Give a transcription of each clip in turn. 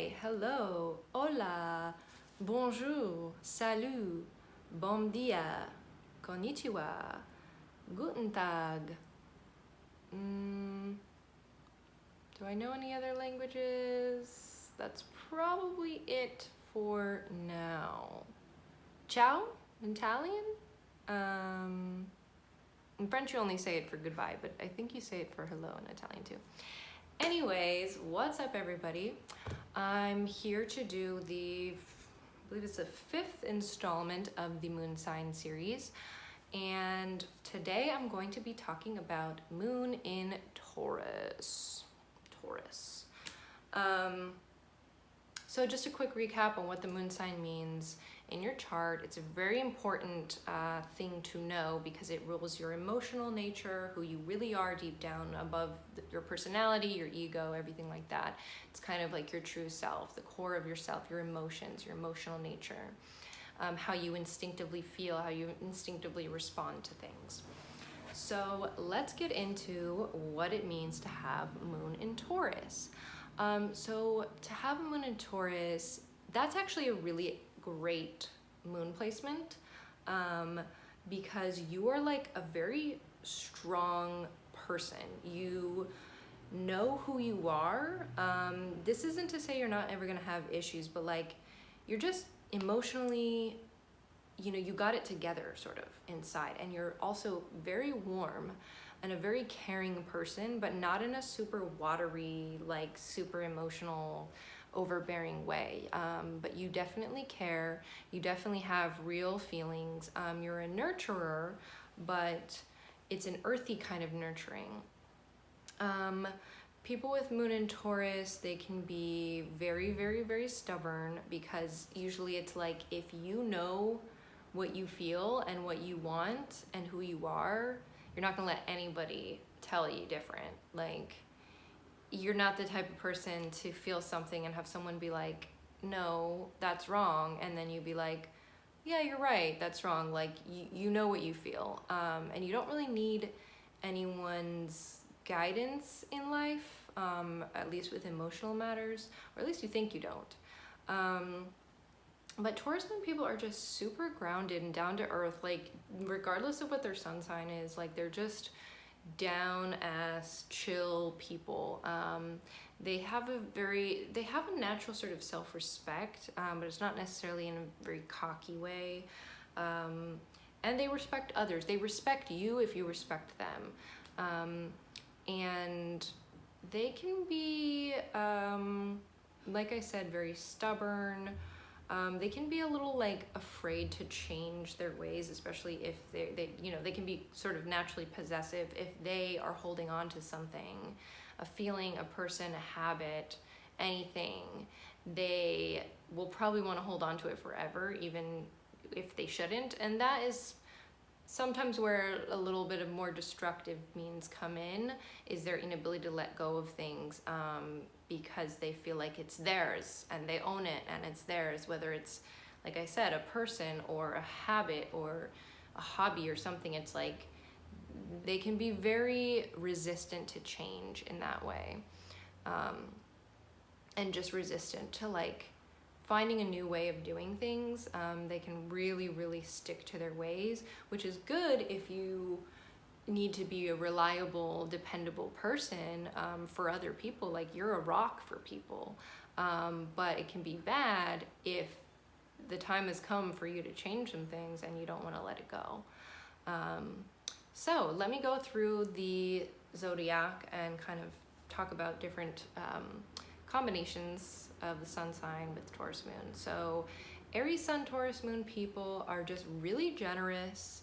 Hi, hello, hola, bonjour, salut, bom dia, konnichiwa, guten tag. Do I know any other languages? That's probably it for now. Ciao in Italian? In French you only say it for goodbye, but I think you say it for hello in Italian too. Anyways, what's up everybody? I'm here to do I believe it's the 5th installment of the Moon Sign series. And today I'm going to be talking about Moon in Taurus. So just a quick recap on what the moon sign means in your chart. It's a very important thing to know because it rules your emotional nature, who you really are deep down above your personality, your ego, everything like that. It's kind of like your true self, the core of yourself, your emotions, your emotional nature, how you instinctively feel, how you instinctively respond to things. So let's get into what it means to have moon in Taurus. So to have a moon in Taurus, that's actually a really great moon placement because you are like a very strong person. You know who you are. This isn't to say you're not ever gonna have issues, but like you're just emotionally, you got it together sort of inside, and you're also very warm and a very caring person, but not in a super watery, like super emotional, overbearing way. But you definitely care. You definitely have real feelings. You're a nurturer, but it's an earthy kind of nurturing. People with moon in Taurus, they can be very, very, very stubborn because usually it's like if you know what you feel and what you want and who you are, you're not gonna let anybody tell you different. Like, you're not the type of person to feel something and have someone be like, no, that's wrong. And then you be like, yeah, you're right, that's wrong. Like, you know what you feel. And you don't really need anyone's guidance in life, at least with emotional matters, or at least you think you don't. But Taurus moon people are just super grounded and down to earth, like regardless of what their sun sign is, like they're just down ass chill people. They have a natural sort of self-respect, but it's not necessarily in a very cocky way. And they respect others. They respect you if you respect them. And they can be, like I said, very stubborn. They can be a little like afraid to change their ways, especially if they can be sort of naturally possessive if they are holding on to something, a feeling, a person, a habit, anything. They will probably want to hold on to it forever, even if they shouldn't. And that is sometimes where a little bit of more destructive means come in, is their inability to let go of things because they feel like it's theirs and they own it and it's theirs, whether it's, like I said, a person or a habit or a hobby or something. It's like they can be very resistant to change in that way, and just resistant to like finding a new way of doing things. They can really, really stick to their ways, which is good if you need to be a reliable, dependable person for other people. Like, you're a rock for people. But it can be bad if the time has come for you to change some things and you don't want to let it go. So let me go through the zodiac and kind of talk about different combinations of the sun sign with Taurus moon. So Aries sun, Taurus moon people are just really generous,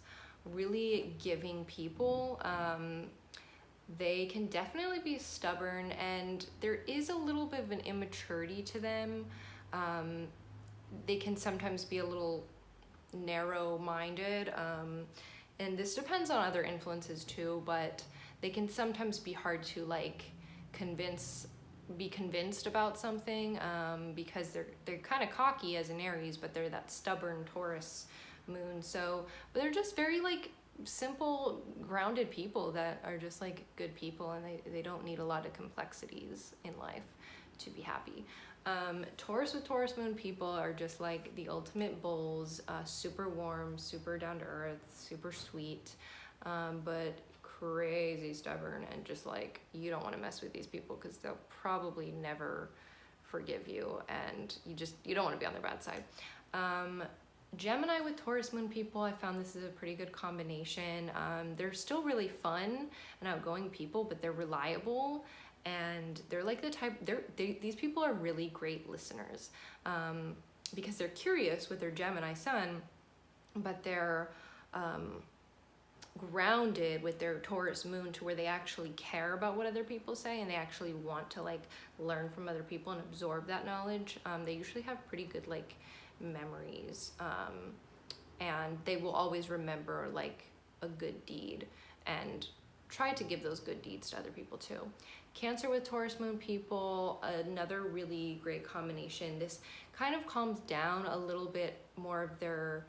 really giving people. They can definitely be stubborn, and there is a little bit of an immaturity to them. They can sometimes be a little narrow-minded, and this depends on other influences too, but they can sometimes be hard to like be convinced about something, because they're kind of cocky as an Aries, but they're that stubborn Taurus moon. So, but they're just very like simple, grounded people that are just like good people, and they don't need a lot of complexities in life to be happy. Taurus with Taurus moon people are just like the ultimate bulls, super warm, super down to earth, super sweet, but crazy stubborn, and just like you don't want to mess with these people because they'll probably never forgive you, and you don't want to be on their bad side. Gemini with Taurus moon people, I found this is a pretty good combination. They're still really fun and outgoing people, but they're reliable, and they're like the type, these people are really great listeners, because they're curious with their Gemini sun, but they're grounded with their Taurus moon to where they actually care about what other people say, and they actually want to like learn from other people and absorb that knowledge. They usually have pretty good like memories, and they will always remember like a good deed and try to give those good deeds to other people too. Cancer with Taurus moon people, another really great combination. This kind of calms down a little bit more of their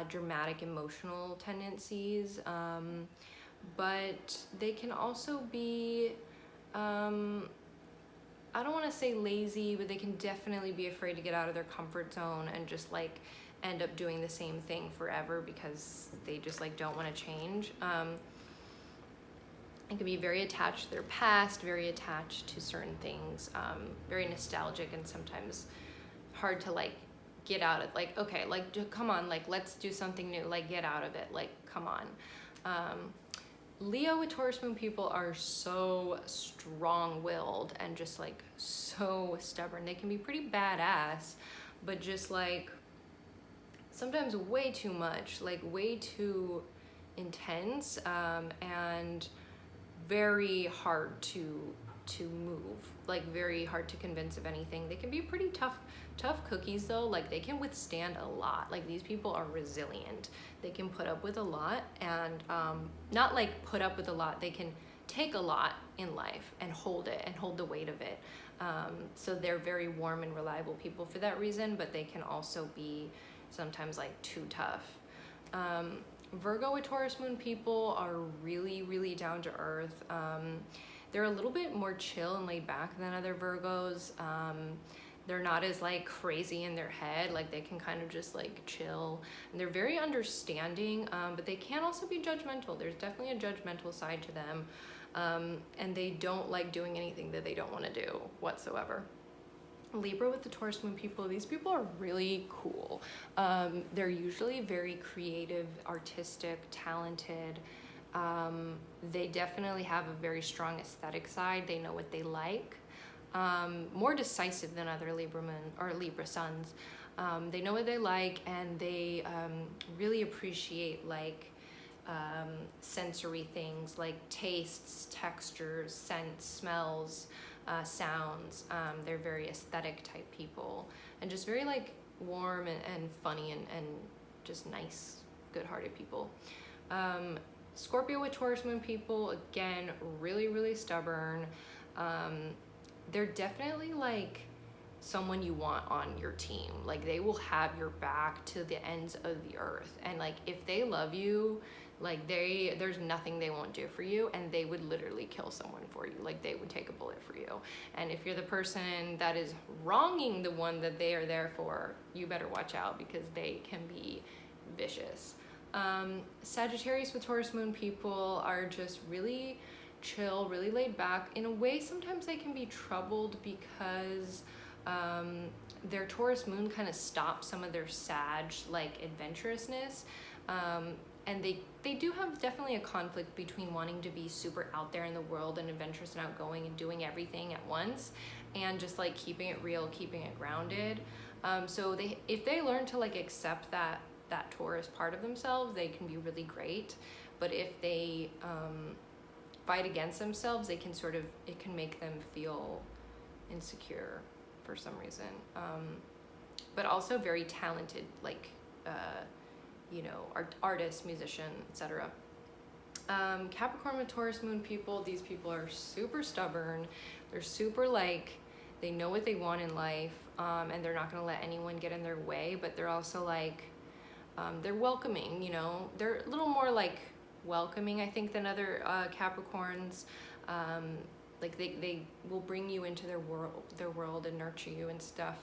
dramatic emotional tendencies, but they can also be, I don't want to say lazy, but they can definitely be afraid to get out of their comfort zone and just like end up doing the same thing forever because they just like don't want to change. It can be very attached to their past, very attached to certain things, very nostalgic, and sometimes hard to like get out of, like, okay, like, come on, like, let's do something new, like, get out of it, like, come on. Leo with Taurus moon people are so strong-willed and just like so stubborn. They can be pretty badass, but just like sometimes way too much, like way too intense, and very hard to move, like very hard to convince of anything. They can be pretty tough cookies though. Like they can withstand a lot. Like these people are resilient. They can put up with a lot, and not like put up with a lot, they can take a lot in life and hold it and hold the weight of it. So they're very warm and reliable people for that reason, but they can also be sometimes like too tough. Virgo with Taurus moon people are really, really down to earth. They're a little bit more chill and laid back than other Virgos. They're not as like crazy in their head, like they can kind of just like chill, and they're very understanding, but they can also be judgmental. There's definitely a judgmental side to them, and they don't like doing anything that they don't want to do whatsoever. Libra with the Taurus moon people, these people are really cool. They're usually very creative, artistic, talented. They definitely have a very strong aesthetic side. They know what they like. More decisive than other Libra moon or Libra suns. They know what they like, and they really appreciate like sensory things like tastes, textures, scents, smells, sounds. They're very aesthetic type people, and just very like warm and funny and just nice, good-hearted people. Scorpio with Taurus moon people, again, really, really stubborn. They're definitely like someone you want on your team. Like they will have your back to the ends of the earth, and like if they love you, like there's nothing they won't do for you, and they would literally kill someone for you. Like they would take a bullet for you. And if you're the person that is wronging the one that they are there for, you better watch out, because they can be vicious. Sagittarius with Taurus moon people are just really chill, really laid back. In a way, sometimes they can be troubled because their Taurus moon kind of stops some of their Sag like adventurousness. And they do have definitely a conflict between wanting to be super out there in the world and adventurous and outgoing and doing everything at once, and just like keeping it real, keeping it grounded. So if they learn to like accept that Taurus part of themselves, they can be really great. But if they fight against themselves, it can make them feel insecure for some reason. But also very talented, like artist, musician, etc. Capricorn with Taurus moon people, these people are super stubborn. They're super like, they know what they want in life, and they're not going to let anyone get in their way, but they're also like, they're welcoming, they're a little more like welcoming, I think, than other Capricorns. like they will bring you into their world and nurture you and stuff.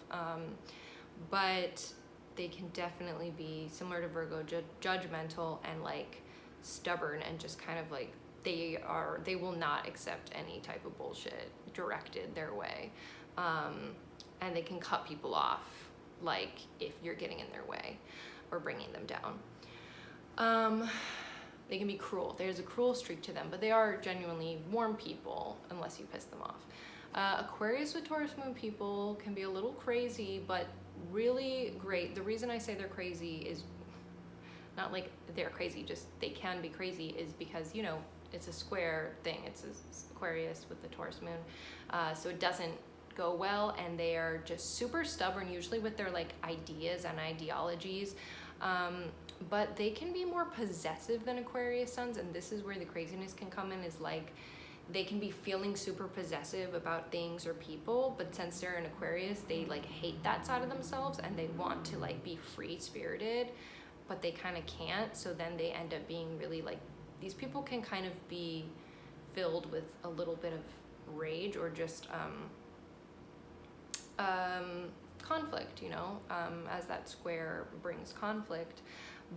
But they can definitely be similar to Virgo, judgmental and like stubborn, and just kind of like they will not accept any type of bullshit directed their way. And they can cut people off, like if you're getting in their way or bringing them down. They can be cruel. There's a cruel streak to them, but they are genuinely warm people unless you piss them off. Aquarius with Taurus moon people can be a little crazy, but really great. The reason I say they're crazy is not like they're crazy, just they can be crazy, is because, you know, it's a square thing. It's Aquarius with the Taurus moon. So it doesn't go well, and they are just super stubborn, usually with their like ideas and ideologies. But they can be more possessive than Aquarius suns, and this is where the craziness can come in, is like they can be feeling super possessive about things or people, but since they're an Aquarius, they like hate that side of themselves and they want to like be free spirited, but they kind of can't. So then they end up being really like, these people can kind of be filled with a little bit of rage or just conflict, you know, as that square brings conflict.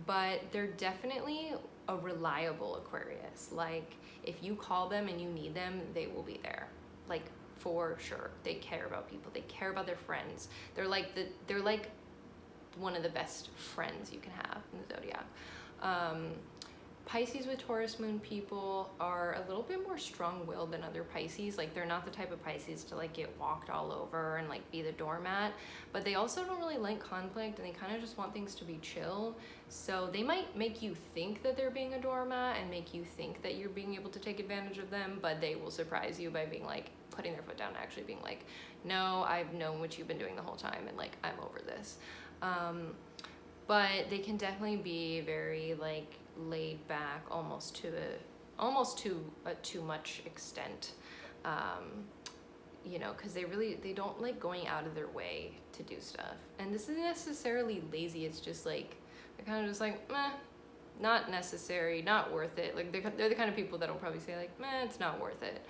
But they're definitely a reliable Aquarius. Like if you call them and you need them, they will be there, like for sure. They care about people, they care about their friends. They're like one of the best friends you can have in the zodiac. Pisces with Taurus moon people are a little bit more strong-willed than other Pisces. Like they're not the type of Pisces to like get walked all over and like be the doormat, but they also don't really like conflict, and they kind of just want things to be chill. So they might make you think that they're being a doormat and make you think that you're being able to take advantage of them, but they will surprise you by being like, putting their foot down and actually being like, no, I've known what you've been doing the whole time, and like I'm over this. But they can definitely be very like laid back, almost to a too much extent, you know, because they don't like going out of their way to do stuff. And this isn't necessarily lazy, it's just like they're kind of just like, meh, not necessary, not worth it. Like they're the kind of people that'll probably say like, meh, it's not worth it.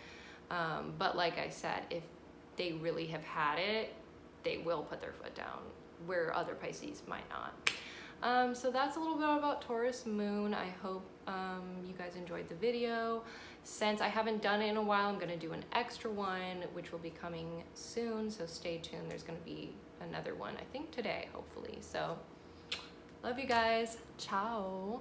But like I said, if they really have had it, they will put their foot down, where other Pisces might not. So that's a little bit about Taurus moon. I hope you guys enjoyed the video. Since I haven't done it in a while, I'm gonna do an extra one, which will be coming soon, so stay tuned. There's gonna be another one, I think today, hopefully. So love you guys. Ciao.